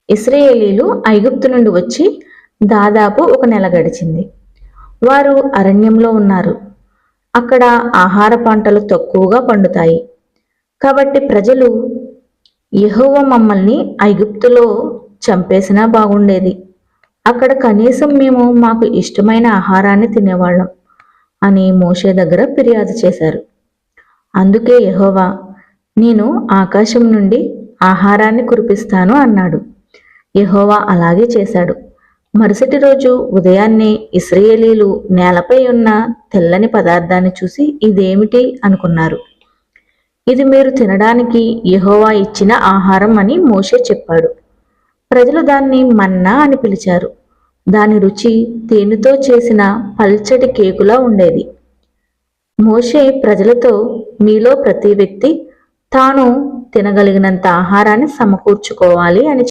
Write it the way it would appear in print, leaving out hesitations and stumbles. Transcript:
ఇశ్రాయేలీలు ఐగుప్తు నుండి వచ్చి దాదాపు ఒక నెల గడిచింది. వారు అరణ్యంలో ఉన్నారు. అక్కడ ఆహార పంటలు తక్కువగా పండుతాయి. కాబట్టి ప్రజలు, యెహోవా మమ్మల్ని ఐగుప్తులో చంపేసినా బాగుండేది, అక్కడ కనీసం మేము మాకు ఇష్టమైన ఆహారాన్ని తినేవాళ్ళం అని మోషే దగ్గర ఫిర్యాదు చేశారు. అందుకే యెహోవా, నేను ఆకాశం నుండి ఆహారాన్ని కురిపిస్తాను అన్నాడు. యెహోవా అలాగే చేశాడు. మరుసటి రోజు ఉదయాన్నే ఇశ్రాయేలీలు నేలపై ఉన్న తెల్లని పదార్థాన్ని చూసి ఇదేమిటి అనుకున్నారు. ఇది మీరు తినడానికి యెహోవా ఇచ్చిన ఆహారం అని మోషే చెప్పాడు. ప్రజలు దాన్ని మన్నా అని పిలిచారు. దాని రుచి తేనెతో చేసిన పల్చటి కేకులా ఉండేది. మోషే ప్రజలతో, మీలో ప్రతి వ్యక్తి తాను తినగలిగినంత ఆహారాన్ని సమకూర్చుకోవాలి అని